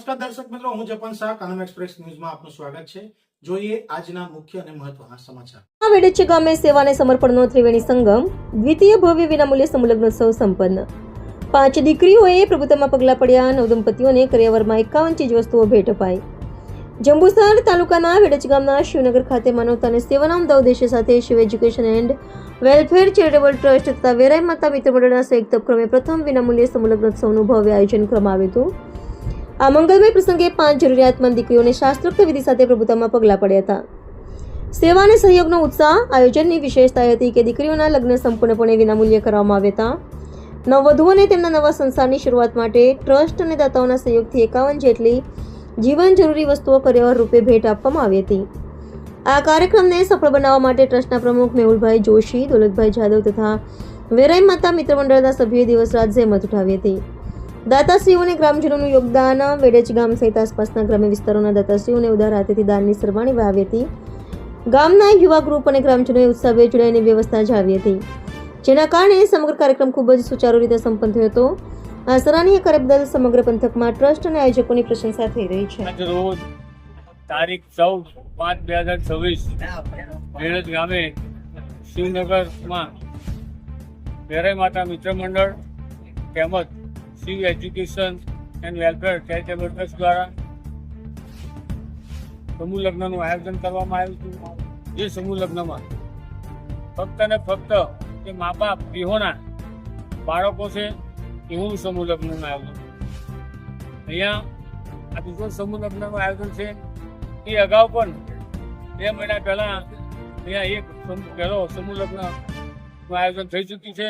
નમસ્કાર દર્શક મિત્રો, હું જપન શાહ, કાનમ એક્સપ્રેસ ન્યૂઝમાં આપનું સ્વાગત છે। જોઈએ આજના મુખ્ય અને મહત્વના સમાચાર। વેડેચી ગામે સેવા અને સમર્પણનો ત્રિવેણી સંગમ, દ્વિતીય ભવ્ય વિનામૂલ્ય સમૂહલગ્નોત્સવ સંપન્ન। 5 દીકરીઓએ પ્રભુતામાં પગલાં પડ્યા। 9 દંપતીઓને કરિયાવરમાં 51 ચીજવસ્તુઓ ભેટ અપાઈ। જંબુસર તાલુકાના વેડેચી ગામના શિવનગર ખાતે માનવતા અને સેવાના ઉમદા ઉદ્દેશ્ય સાથે Shiv education and welfare charitable trust તથા વેરાઈ માતા મિત્ર મંડળના સંયુક્ત ઉપક્રમે પ્રથમ વિનામૂલ્ય સમૂહલગ્નોત્સવનું ભવ્ય આયોજન કરવામાં આવ્યું હતું। આ મંગલમય પ્રસંગે 5 જરૂરિયાતમંદ દીકરીઓને શાસ્ત્રોક્ત વિધિ સાથે પ્રભુતામાં પગલાં પડ્યા હતા। સેવા અને સહયોગનો ઉત્સાહ। આયોજનની વિશેષતા હતી કે દીકરીઓના લગ્ન સંપૂર્ણપણે વિનામૂલ્યે કરવામાં આવ્યા હતા। નવવધુઓને તેમના નવા સંસારની શરૂઆત માટે ટ્રસ્ટ અને દાતાઓના સહયોગથી 51 જેટલી જીવન જરૂરી વસ્તુઓ કરિયાવર રૂપે ભેટ આપવામાં આવી હતી। આ કાર્યક્રમને સફળ બનાવવા માટે ટ્રસ્ટના પ્રમુખ મેહુલભાઈ જોશી, દોલતભાઈ જાદવ તથા વેરાઈ માતા મિત્ર મંડળના સભ્યોએ દિવસ રાત જહેમત ઉઠાવી હતી। દાતાશ્રીઓને ગ્રામજનોનું યોગદાન। વેડેચી ગામ સહિત આસપાસના ગ્રામ્ય વિસ્તારોના દાતાશ્રીઓને ઉદાર હાથેથી દાનની સરવાણી વહાવી હતી। ગામના યુવા ગ્રુપ અને ગ્રામજનોએ ઉત્સાહભેર જોડાઈને વ્યવસ્થા જાળવી હતી, જેના કારણે સમગ્ર કાર્યક્રમ ખૂબ જ સુચારુ રીતે સંપન્ન થયો હતો। આ સરાહનીય કાર્ય બદલ સમગ્ર પંથકમાં ટ્રસ્ટ અને આયોજકોની પ્રશંસા થઈ રહી છે। રોજ તારીખ 14/5/2026 વેડજ ગામે શિવનગરમાં વેરાઈ માતા મિત્ર મંડળ તેમજ Shiv education and welfare charitable trust દ્વારા સમૂહ લગ્નનું આયોજન કરવામાં આવ્યું હતું। જે સમૂહ લગ્નમાં ફક્ત ને ફક્ત જે મા બાપ વિહોણા બાળકો છે એવું સમૂહ લગ્નનું આયોજન। અહીંયા આ બીજો સમૂહ લગ્નનું આયોજન છે। એ અગાઉ પણ 2 મહિના પહેલા અહીંયા એક પહેલો સમૂહ લગ્નનું આયોજન થઈ ચૂક્યું છે।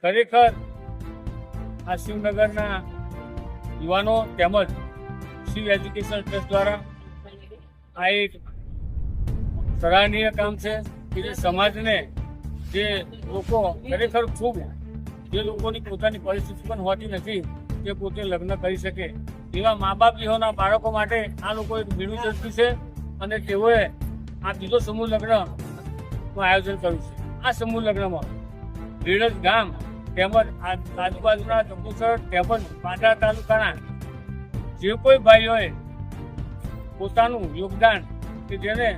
ખરેખર આ શિવનગરના યુવાનો તેમજ શિવ એજ્યુકેશન ટ્રસ્ટ દ્વારા આ એક સરાહનીય કામ છે કે જે સમાજને જે લોકો ખરેખર ખૂબ જે લોકોની પોતાની પરિસ્થિતિ પણ હોતી નથી તે પોતે લગ્ન કરી શકે એવા મા બાપ વિહોના બાળકો માટે આ લોકો એક બીડું ઝડપ્યું છે અને તેઓએ આ બીજો સમૂહ લગ્નનું આયોજન કર્યું છે। આ સમૂહ લગ્નમાં વેડજ ગામ તેમજ આજુબાજુના જંબુસર તેમજ પાંડરા તાલુકાના જે કોઈ ભાઈઓએ પોતાનું યોગદાન કે જેને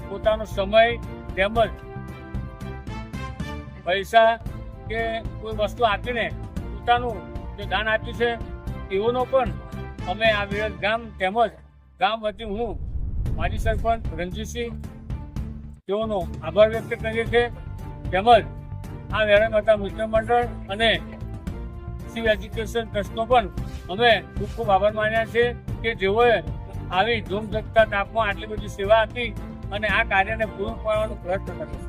પોતાનો સમય તેમજ પૈસા કે કોઈ વસ્તુ આપીને પોતાનું જે દાન આપ્યું છે તેઓનો પણ અમે આ વેડજ ગામ તેમજ ગામ વતી હું માજી સરપંચ રણજીતસિંહ તેઓનો આભાર વ્યક્ત કરીએ છીએ। તેમજ આ વેરાઈ માતા મિત્ર મંડળ અને શિવ એજ્યુકેશન ટ્રસ્ટનો પણ અમે ખૂબ ખૂબ આભાર માન્યા છે કે જેઓએ આવી ધૂમ ધકતા તાપમાં આટલી બધી સેવા આપી અને આ કાર્યને પૂરું પાડવાનો પ્રયત્ન કર્યો।